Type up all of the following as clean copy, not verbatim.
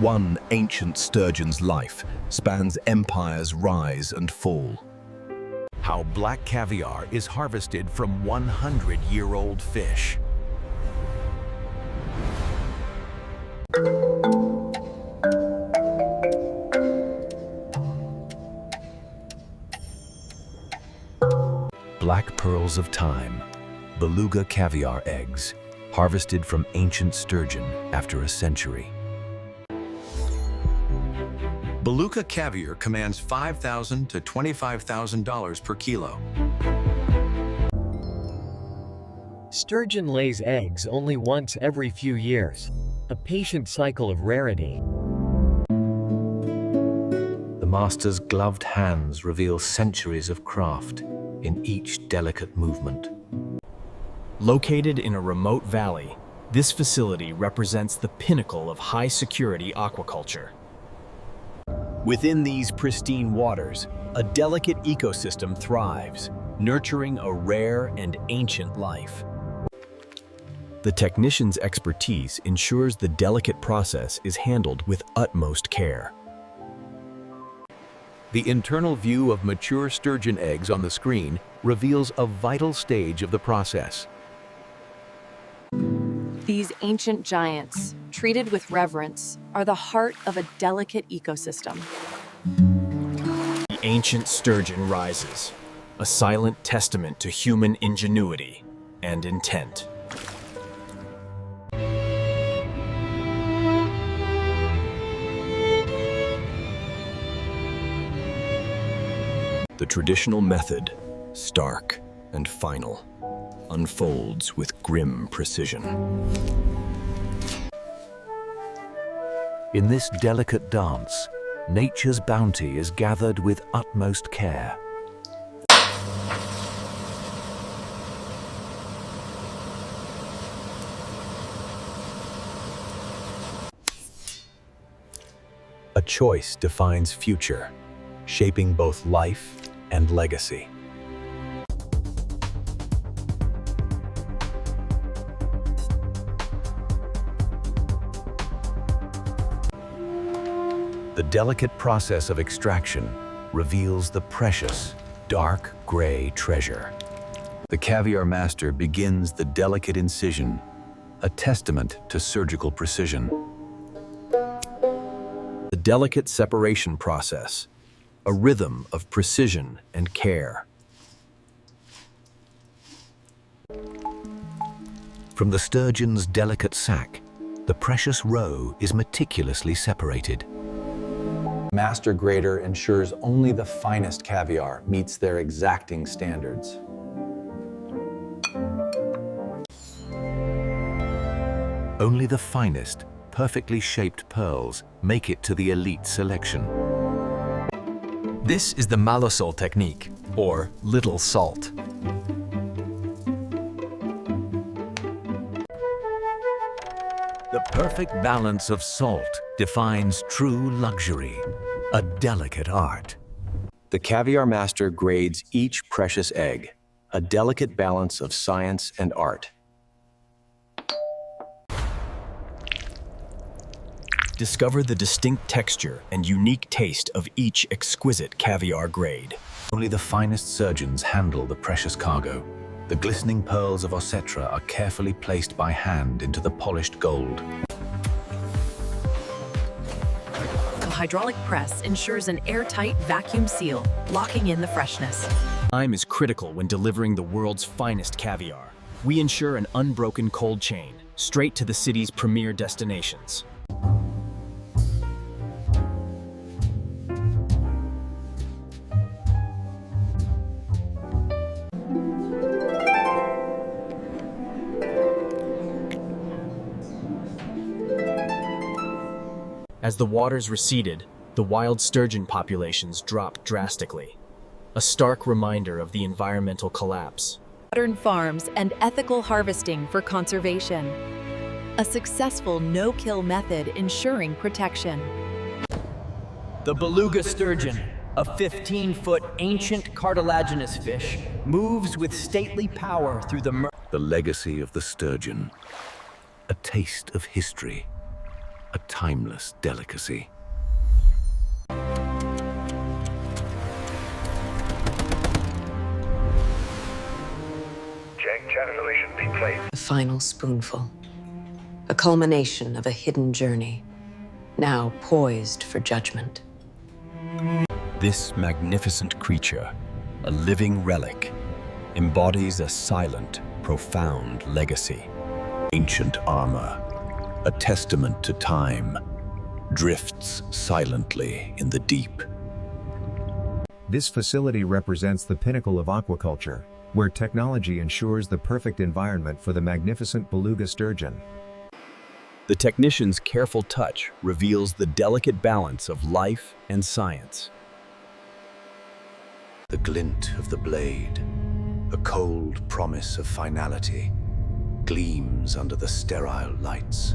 One ancient sturgeon's life spans empires' rise and fall. How black caviar is harvested from 100-year-old fish. Black pearls of time, beluga caviar eggs, harvested from ancient sturgeon after a century. Beluga caviar commands $5,000 to $25,000 per kilo. Sturgeon lays eggs only once every few years, a patient cycle of rarity. The master's gloved hands reveal centuries of craft in each delicate movement. Located in a remote valley, this facility represents the pinnacle of high-security aquaculture. Within these pristine waters, a delicate ecosystem thrives, nurturing a rare and ancient life. The technician's expertise ensures the delicate process is handled with utmost care. The internal view of mature sturgeon eggs on the screen reveals a vital stage of the process. These ancient giants, treated with reverence, are the heart of a delicate ecosystem. The ancient sturgeon rises, a silent testament to human ingenuity and intent. The traditional method, stark and final, unfolds with grim precision. In this delicate dance, nature's bounty is gathered with utmost care. A choice defines future, shaping both life and legacy. The delicate process of extraction reveals the precious, dark gray treasure. The caviar master begins the delicate incision, a testament to surgical precision. The delicate separation process, a rhythm of precision and care. From the sturgeon's delicate sac, the precious roe is meticulously separated. Master grader ensures only the finest caviar meets their exacting standards. Only the finest, perfectly shaped pearls make it to the elite selection. This is the malosol technique, or little salt. The perfect balance of salt defines true luxury, a delicate art. The caviar master grades each precious egg, a delicate balance of science and art. Discover the distinct texture and unique taste of each exquisite caviar grade. Only the finest surgeons handle the precious cargo. The glistening pearls of Osetra are carefully placed by hand into the polished gold. The hydraulic press ensures an airtight vacuum seal, locking in the freshness. Time is critical when delivering the world's finest caviar. We ensure an unbroken cold chain, straight to the city's premier destinations. As the waters receded, the wild sturgeon populations dropped drastically, a stark reminder of the environmental collapse. Modern farms and ethical harvesting for conservation. A successful no-kill method ensuring protection. The beluga sturgeon, a 15-foot ancient cartilaginous fish, moves with stately power through the The legacy of the sturgeon, a taste of history. a timeless delicacy. A final spoonful. A culmination of a hidden journey, now poised for judgment. This magnificent creature, a living relic, embodies a silent, profound legacy. Ancient armor, a testament to time, drifts silently in the deep. This facility represents the pinnacle of aquaculture, where technology ensures the perfect environment for the magnificent beluga sturgeon. The technician's careful touch reveals the delicate balance of life and science. The glint of the blade, a cold promise of finality, gleams under the sterile lights.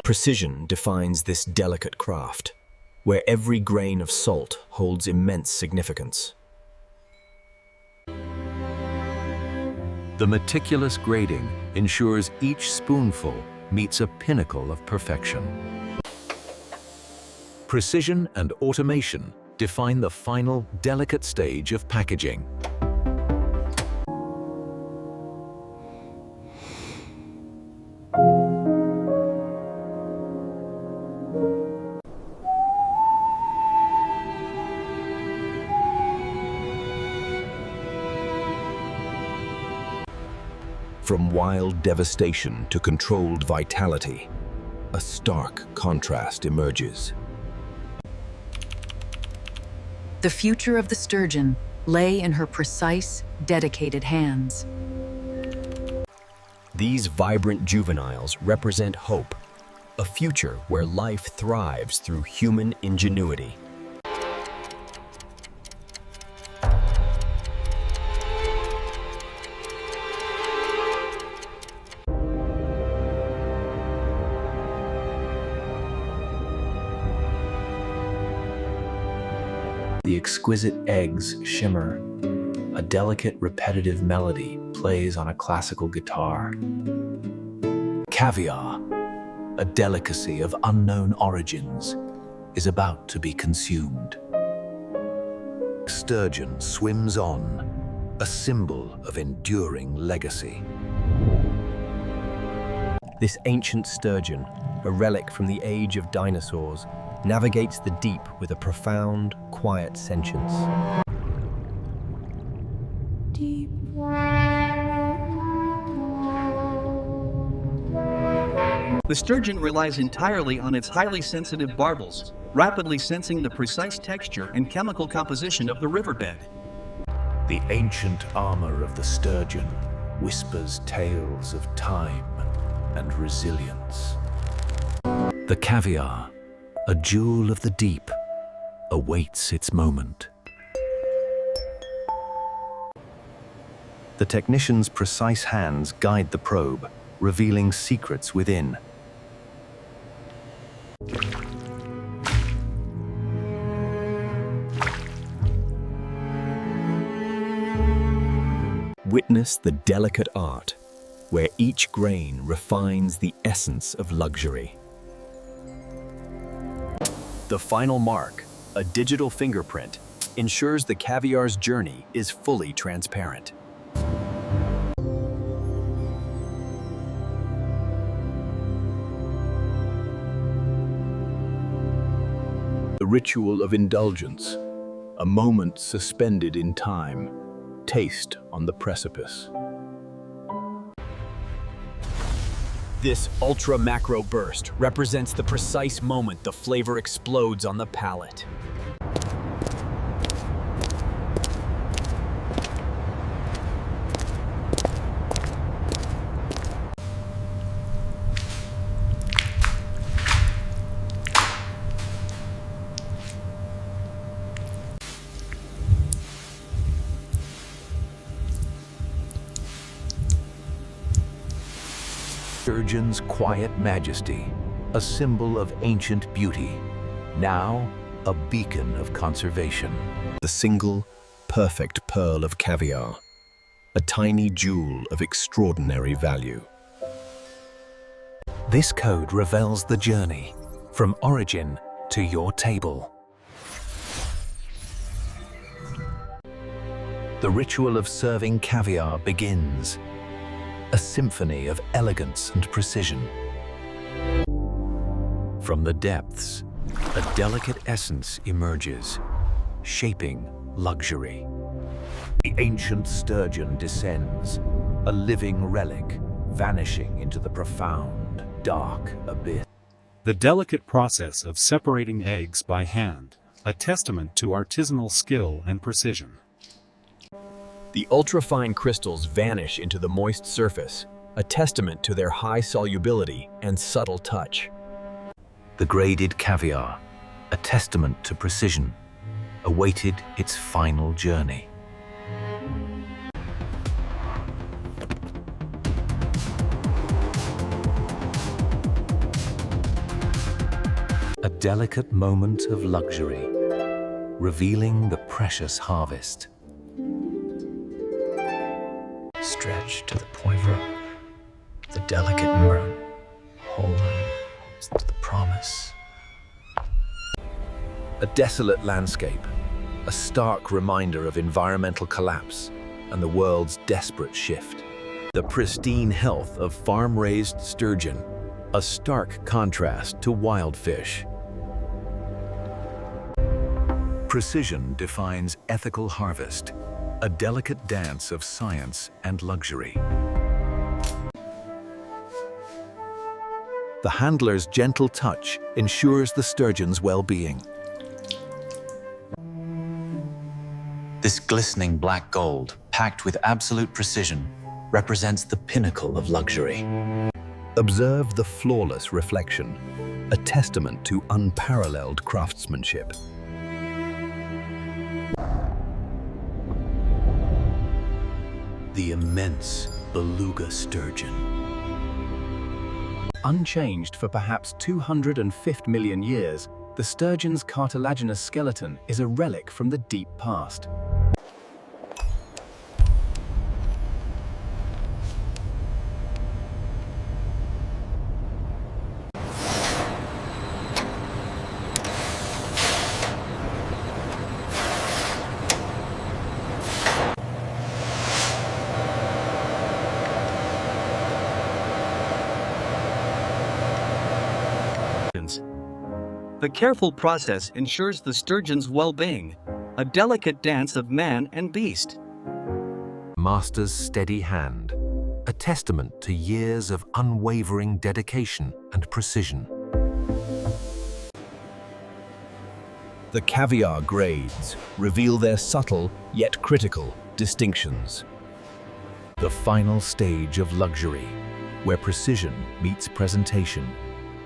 Precision defines this delicate craft, where every grain of salt holds immense significance. The meticulous grading ensures each spoonful meets a pinnacle of perfection. Precision and automation define the final delicate stage of packaging. From wild devastation to controlled vitality, a stark contrast emerges. The future of the sturgeon lay in her precise, dedicated hands. These vibrant juveniles represent hope, a future where life thrives through human ingenuity. The exquisite eggs shimmer. A delicate, repetitive melody plays on a classical guitar. Caviar, a delicacy of unknown origins, is about to be consumed. Sturgeon swims on, a symbol of enduring legacy. This ancient sturgeon, a relic from the age of dinosaurs, navigates the deep with a profound, quiet sentience. The sturgeon relies entirely on its highly sensitive barbels, rapidly sensing the precise texture and chemical composition of the riverbed. The ancient armor of the sturgeon whispers tales of time and resilience. The caviar, a jewel of the deep, awaits its moment. The technician's precise hands guide the probe, revealing secrets within. Witness the delicate art, where each grain refines the essence of luxury. The final mark, a digital fingerprint, ensures the caviar's journey is fully transparent. The ritual of indulgence, a moment suspended in time, taste on the precipice. This ultra-macro burst represents the precise moment the flavor explodes on the palate. Sturgeon's quiet majesty, a symbol of ancient beauty, now a beacon of conservation. The single, perfect pearl of caviar, a tiny jewel of extraordinary value. This code reveals the journey from origin to your table. The ritual of serving caviar begins, a symphony of elegance and precision. From the depths, a delicate essence emerges, shaping luxury. The ancient sturgeon descends, a living relic, vanishing into the profound, dark abyss. The delicate process of separating eggs by hand, a testament to artisanal skill and precision. The ultrafine crystals vanish into the moist surface, a testament to their high solubility and subtle touch. The graded caviar, a testament to precision, awaited its final journey. A delicate moment of luxury, revealing the precious harvest. Stretch to the poivre, the delicate myrrh, hold to the promise. A desolate landscape, a stark reminder of environmental collapse and the world's desperate shift. The pristine health of farm-raised sturgeon, a stark contrast to wild fish. Precision defines ethical harvest, a delicate dance of science and luxury. The handler's gentle touch ensures the sturgeon's well-being. This glistening black gold, packed with absolute precision, represents the pinnacle of luxury. Observe the flawless reflection, a testament to unparalleled craftsmanship. The immense beluga sturgeon. Unchanged for perhaps 250 million years, the sturgeon's cartilaginous skeleton is a relic from the deep past. The careful process ensures the sturgeon's well-being, a delicate dance of man and beast. Master's steady hand, a testament to years of unwavering dedication and precision. The caviar grades reveal their subtle yet critical distinctions. The final stage of luxury, where precision meets presentation,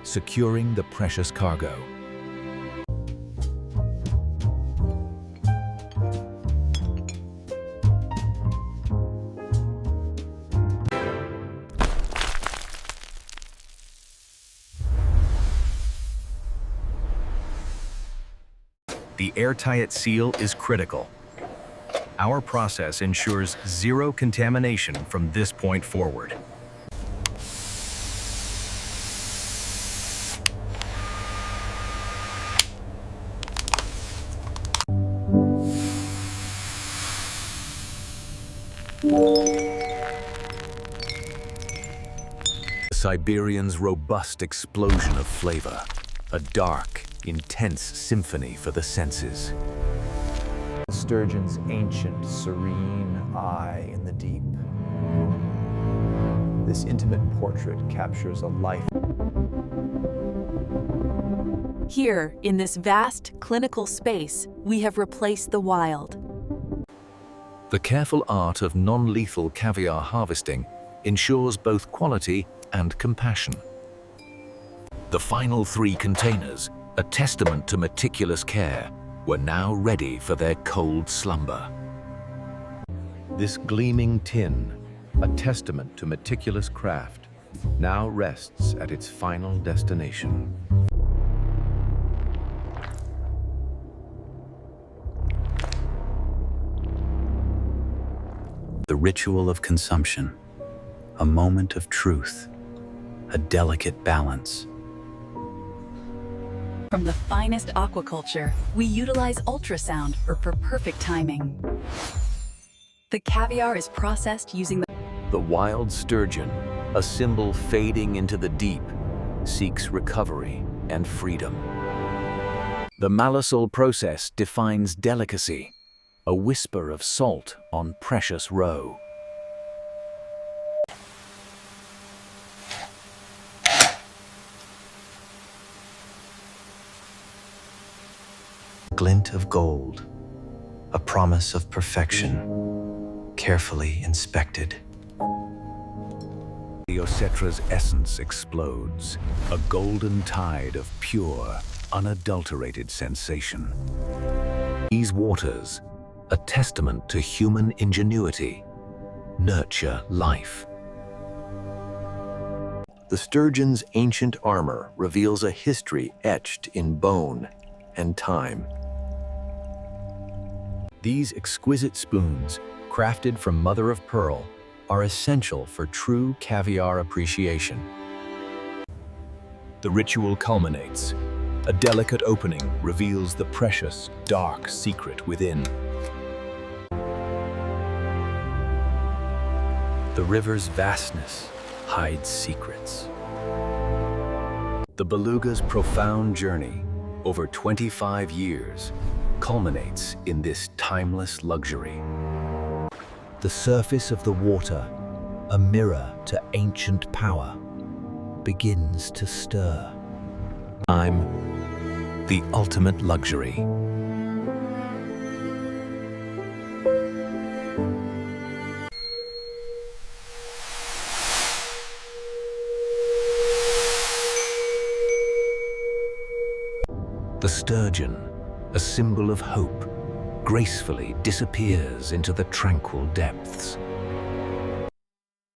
securing the precious cargo. The airtight seal is critical. Our process ensures zero contamination from this point forward. Siberian's robust explosion of flavor, a dark, intense symphony for the senses. Sturgeon's ancient, serene eye in the deep. This intimate portrait captures a life. Here, in this vast, clinical space, we have replaced the wild. The careful art of non-lethal caviar harvesting ensures both quality and compassion. The final 3 containers, a testament to meticulous care, were now ready for their cold slumber. This gleaming tin, a testament to meticulous craft, now rests at its final destination. ritual of consumption, a moment of truth, a delicate balance. From the finest aquaculture, we utilize ultrasound for perfect timing. The caviar is processed using The wild sturgeon, a symbol fading into the deep, seeks recovery and freedom. The malisol process defines delicacy, a whisper of salt on precious roe. Glint of gold, a promise of perfection, carefully inspected. The Osetra's essence explodes, a golden tide of pure, unadulterated sensation. These waters, a testament to human ingenuity, nurture life. The sturgeon's ancient armor reveals a history etched in bone and time. These exquisite spoons, crafted from mother of pearl, are essential for true caviar appreciation. The ritual culminates. A delicate opening reveals the precious, dark secret within. The river's vastness hides secrets. The beluga's profound journey, over 25 years, culminates in this timeless luxury. The surface of the water, a mirror to ancient power, begins to stir. Time, the ultimate luxury. The sturgeon, a symbol of hope, gracefully disappears into the tranquil depths.